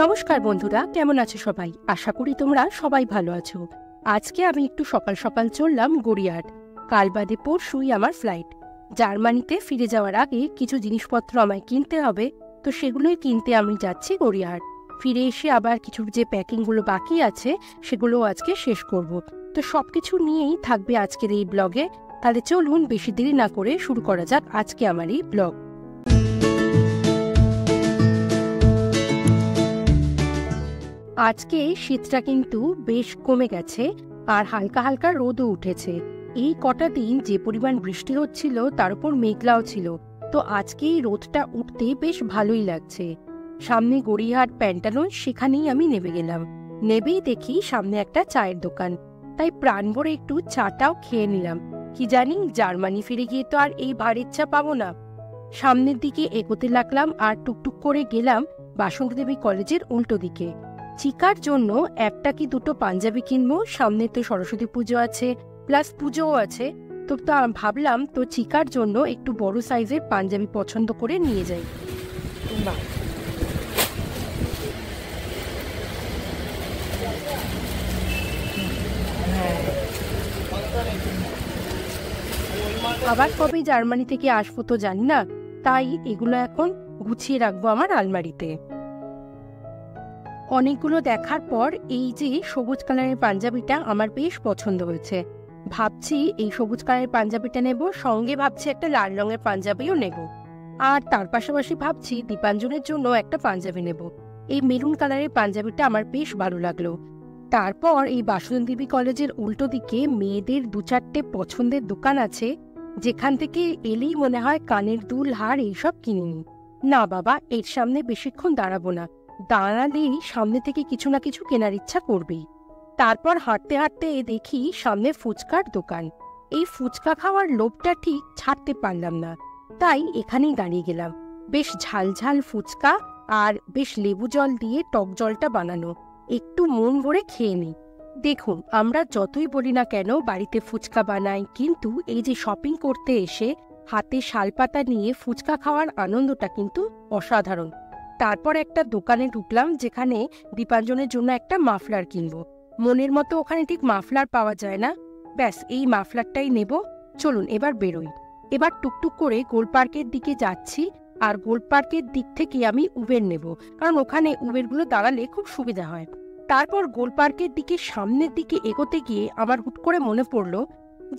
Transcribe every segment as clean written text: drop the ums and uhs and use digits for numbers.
নমস্কার বন্ধুরা, কেমন আছো সবাই? আশা করি তোমরা সবাই ভালো আছো। আজকে আমি একটু সকাল সকাল চললাম গড়িয়াহাট। কাল বাদে পরশুই আমার ফ্লাইট। জার্মানিতে ফিরে যাওয়ার আগে কিছু জিনিসপত্র আমায় কিনতে হবে, তো সেগুলোই কিনতে আমি যাচ্ছি গড়িয়াহাট। ফিরে এসে আবার কিছু যে প্যাকিংগুলো বাকি আছে সেগুলো আজকে শেষ করব। তো সবকিছু নিয়েই থাকবে আজকের এই ব্লগে। তাহলে চলুন বেশি দেরি না করে শুরু করা যাক আজকে আমার এই ব্লগ। আজকে শীতটা কিন্তু বেশ কমে গেছে আর হালকা হালকা রোদও উঠেছে। এই কটা দিন যে পরিমাণ বৃষ্টি হচ্ছিল তার উপর মেঘলাও ছিল, তো আজকে এই রোদটা উঠতে বেশ ভালোই লাগছে। সামনে গড়িয়াহাট প্যান্টালন, সেখানেই আমি নেমে গেলাম। নেবেই দেখি সামনে একটা চায়ের দোকান, তাই প্রাণ ভরে একটু চাটাও খেয়ে নিলাম। কি জানি জার্মানি ফিরে গিয়ে তো আর এই ভারীর চা পাবো না। সামনের দিকে এগোতে লাগলাম আর টুকটুক করে গেলাম বাসন্তী দেবী কলেজের উল্টো দিকে। চিকার জন্য একটা কি দুটো পাঞ্জাবি কিনবো, সামনে তো সরস্বতী পুজো আছে, প্লাস পুজোও আছে। তো ভাবলাম তো চিকার জন্য একটু বড় সাইজের পাঞ্জাবি পছন্দ করে নিয়ে যাই। আবার কবে জার্মানি থেকে আসবো তো জানি না, তাই এগুলো এখন গুছিয়ে রাখবো আমার আলমারিতে। অনেকগুলো দেখার পর এই যে সবুজ কালারের পাঞ্জাবিটা আমার বেশ পছন্দ হয়েছে। ভাবছি এই সবুজ কালারের পাঞ্জাবিটা নেব, সঙ্গে ভাবছি একটা লাল রঙের পাঞ্জাবিও নেব। আর তার পাশাপাশি ভাবছি দীপাঞ্জনের জন্য একটা পাঞ্জাবি নেব। এই মেরুন কালারের পাঞ্জাবিটা আমার বেশ ভালো লাগলো। তারপর এই বাসন্তী দেবী কলেজের উল্টো দিকে মেয়েদের দু চারটে পছন্দের দোকান আছে, যেখান থেকে এলেই মনে হয় কানের দুল, হার এইসব কিনে নিই। না বাবা, এর সামনে বেশিক্ষণ দাঁড়াবো না, দাঁড়ালেই সামনে থেকে কিছু না কিছু কেনার ইচ্ছা করবেই। তারপর হাঁটতে হাঁটতে দেখি সামনে ফুচকার দোকান। এই ফুচকা খাওয়ার লোভটা ঠিক ছাড়তে পারলাম না, তাই এখানেই দাঁড়িয়ে গেলাম। বেশ ঝালঝাল ফুচকা আর বেশ লেবু জল দিয়ে টক জলটা বানানো, একটু মন ভরে খেয়ে নিই। দেখুন, আমরা যতই বলি না কেন বাড়িতে ফুচকা বানাই, কিন্তু এই যে শপিং করতে এসে হাতে শালপাতা নিয়ে ফুচকা খাওয়ার আনন্দটা কিন্তু অসাধারণ। তারপর একটা দোকানে ঢুকলাম যেখানে দীপাঞ্জনের জন্য একটা মাফলার কিনবো। মনের মতো ওখানে ঠিক মাফলার পাওয়া যায় না, ব্যাস এই মাফলারটাই নেব। চলুন এবার বেরোই। এবার টুকটুক করে গোল পার্কের দিকে যাচ্ছি, আর গোল পার্কের দিক থেকে আমি উবের নেব, কারণ ওখানে উবেরগুলো দাঁড়ালে খুব সুবিধা হয়। তারপর গোল পার্কের দিকে সামনের দিকে এগোতে গিয়ে আমার হুট করে মনে পড়লো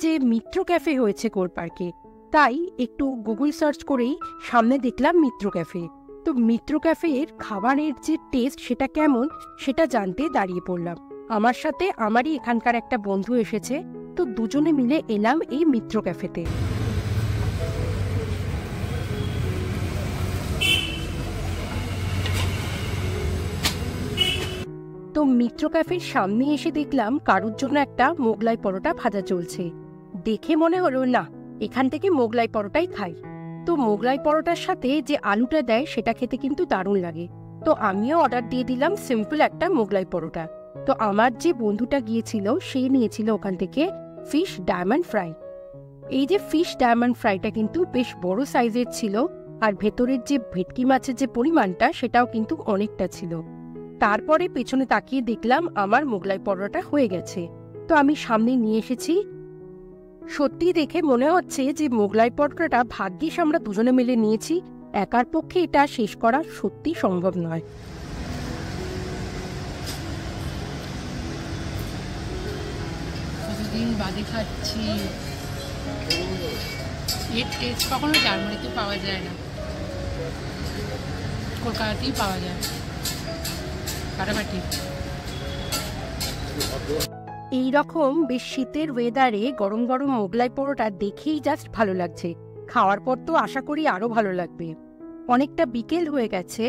যে মিত্র ক্যাফে হয়েছে গোল পার্কে, তাই একটু গুগল সার্চ করেই সামনে দেখলাম মিত্র ক্যাফে। তো মিত্র ক্যাফের খাবারের যে টেস্ট সেটা কেমন সেটা জানতে দাঁড়িয়ে পড়লাম। আমার সাথে আমারই এখানকার একটা বন্ধু এসেছে, তো দুজনে মিলে এলাম এই মিত্র ক্যাফেতে। তো মিত্র ক্যাফের সামনে এসে দেখলাম কারুর জন্য একটা মোগলাই পরোটা ভাজা চলছে। দেখে মনে হলো না, এখান থেকে মোগলাই পরোটাই খাই। তো মোগলাই পরোটার সাথে যে আলুটা দেয় সেটা খেতে কিন্তু দারুণ লাগে। তো আমিও অর্ডার দিয়ে দিলাম সিম্পল একটা মোগলাই পরোটা। তো আমার যে বন্ধুটা গিয়েছিল সে নিয়েছিল ওখান থেকে ফিশ ডায়মন্ড ফ্রাই। এই যে ফিশ ডায়মন্ড ফ্রাইটা কিন্তু বেশ বড় সাইজের ছিল, আর ভেতরের যে ভেটকি মাছের যে পরিমাণটা সেটাও কিন্তু অনেকটা ছিল। তারপরে পেছনে তাকিয়ে দেখলাম আমার মোগলাই পরোটা হয়ে গেছে, তো আমি সামনে নিয়ে এসেছি। সত্যি দেখে মনে হচ্ছে যে মোগলাই পরোটাটা ভাগ্যিস আমরা দুজনে মিলে নিয়েছি, একার পক্ষে এটা শেষ করা সত্যি সম্ভব নয়। কতদিন বাদে খাচ্ছি, এর টেস্ট কখনো জার্মানিতে পাওয়া যায় না, কলকাতাতেই পাওয়া যায় ফাটাফাটি। এইরকম বেশ শীতের ওয়েদারে গরম গরম মোগলাই পরোটা দেখেই জাস্ট ভালো লাগছে। খাওয়ার পর তো আশা করি আরো ভালো লাগবে। অনেকটা বিকেল হয়ে গেছে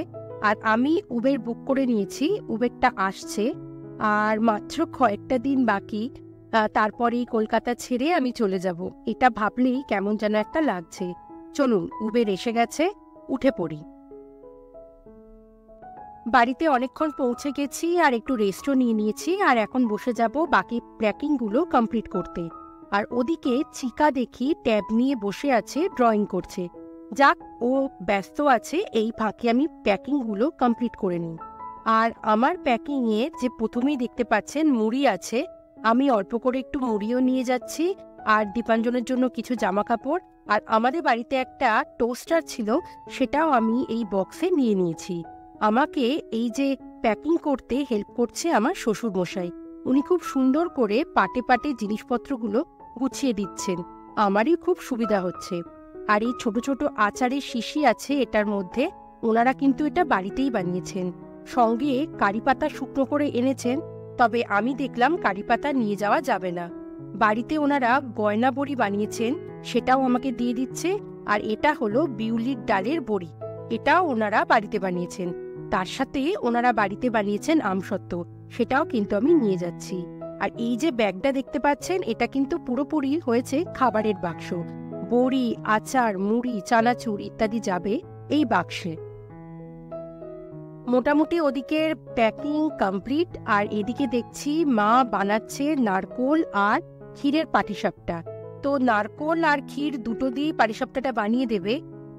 আর আমি উবের বুক করে নিয়েছি, উবেরটা আসছে আর মাত্র কয়েকটা দিন বাকি। তারপরেই কলকাতা ছেড়ে আমি চলে যাব, এটা ভাবলেই কেমন যেন একটা লাগছে। চলুন, উবের এসে গেছে, উঠে পড়ি। বাড়িতে অনেকক্ষণ পৌঁছে গেছি আর একটু রেস্টও নিয়ে নিয়েছি, আর এখন বসে যাব বাকি প্যাকিংগুলো কমপ্লিট করতে। আর ওদিকে চিকা দেখি ট্যাব নিয়ে বসে আছে, ড্রয়িং করছে। যাক, ও ব্যস্ত আছে, এই ফাঁকে আমি প্যাকিংগুলো কমপ্লিট করে নিই। আর আমার প্যাকিংয়ে যে প্রথমেই দেখতে পাচ্ছেন মুড়ি আছে, আমি অল্প করে একটু মুড়িও নিয়ে যাচ্ছি, আর দীপাঞ্জনের জন্য কিছু জামা কাপড়, আর আমাদের বাড়িতে একটা টোস্টার ছিল, সেটাও আমি এই বক্সে নিয়ে নিয়েছি। আমাকে এই যে প্যাকিং করতে হেল্প করছে আমার শ্বশুরমশাই। উনি খুব সুন্দর করে পাটে পাটে জিনিসপত্রগুলো গুছিয়ে দিচ্ছেন, আমারই খুব সুবিধা হচ্ছে। আর এই ছোট ছোট আচারের শিশি আছে এটার মধ্যে, ওনারা কিন্তু এটা বাড়িতেই বানিয়েছেন। সঙ্গে কারি পাতা শুকনো করে এনেছেন, তবে আমি দেখলাম কারি পাতা নিয়ে যাওয়া যাবে না। বাড়িতে ওনারা গয়না বড়ি বানিয়েছেন, সেটাও আমাকে দিয়ে দিচ্ছে। আর এটা হলো বিউলির ডালের বড়ি, এটাও ওনারা বাড়িতে বানিয়েছেন। তার সাথে ওনারা বাড়িতে বানিয়েছেন আমসত্ত্ব, সেটাও কিন্তু আমি নিয়ে যাচ্ছি। আর এই যে ব্যাগটা দেখতে পাচ্ছেন, এটা কিন্তু পুরোপুরি হয়েছে খাবারের বাক্স। বড়ি, আচার, মুড়ি, চানাচুর ইত্যাদি যাবে এই বাক্সে। মোটামুটি ওদিকের প্যাকিং কমপ্লিট। আর এদিকে দেখছি মা বানাচ্ছে নারকোল আর ক্ষীরের পাটিসাপটা। তো নারকোল আর ক্ষীর দুটো দিয়ে পাটিসাপটাটা বানিয়ে দেবে।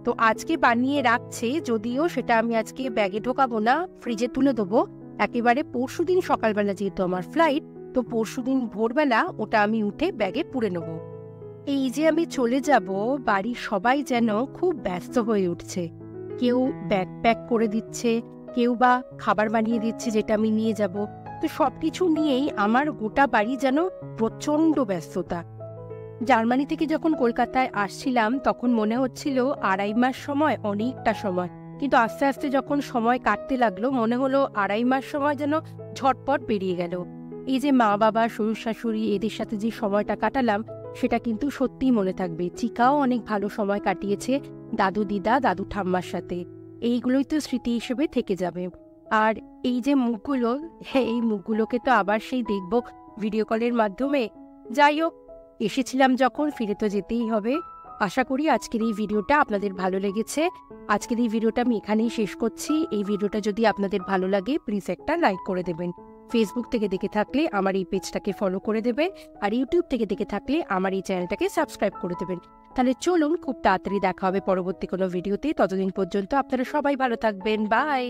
তো আজকে বানিয়ে রাখছে, যদিও সেটা আমি আজকে ব্যাগে ঢোকাবো না, ফ্রিজে তুলে দেবো একেবারে পরশুদিন সকালবেলা, যেহেতু আমার ফ্লাইট, তো পরশুদিন ভোরবেলা ওটা আমি উঠে ব্যাগে পুরে নেব। এই যে আমি চলে যাব, বাড়ির সবাই যেন খুব ব্যস্ত হয়ে উঠছে। কেউ ব্যাগ প্যাক করে দিচ্ছে, কেউ বা খাবার বানিয়ে দিচ্ছে যেটা আমি নিয়ে যাব। তো সবকিছু নিয়েই আমার গোটা বাড়ি যেন প্রচণ্ড ব্যস্ততা। জার্মানি থেকে যখন কলকাতায় আসছিলাম তখন মনে হচ্ছিল 2.5 মাস সময় অনেকটা সময়, কিন্তু আস্তে আস্তে যখন সময় কাটতে লাগলো মনে হলো 2.5 মাস সময় যেন ঝটপট পেরিয়ে গেল। এই যে মা বাবা, শ্বশুর শাশুড়ি, এদের সাথে যে সময়টা কাটালাম সেটা কিন্তু সত্যিই মনে থাকবে। চিকাও অনেক ভালো সময় কাটিয়েছে দাদু দিদা, দাদু ঠাম্মার সাথে। এইগুলোই তো স্মৃতি হিসেবে থেকে যাবে। আর এই যে মুখগুলো, এই মুখগুলোকে তো আবার সেই দেখব ভিডিও কলের মাধ্যমে। যাই হোক, এসেছিলাম যখন ফিরে তো যেতেই হবে। আশা করি আজকের এই ভিডিওটা আপনাদের ভালো লেগেছে। আজকের এই ভিডিওটা আমি এখানেই শেষ করছি। এই ভিডিওটা যদি আপনাদের ভালো লাগে প্লিজ একটা লাইক করে দেবেন। ফেসবুক থেকে দেখে থাকলে আমার এই পেজটাকে ফলো করে দেবেন, আর ইউটিউব থেকে দেখে থাকলে আমার এই চ্যানেলটাকে সাবস্ক্রাইব করে দেবেন। তাহলে চলুন, খুব তাড়াতাড়ি দেখা হবে পরবর্তী কোনো ভিডিওতে। ততদিন পর্যন্ত আপনারা সবাই ভালো থাকবেন। বাই।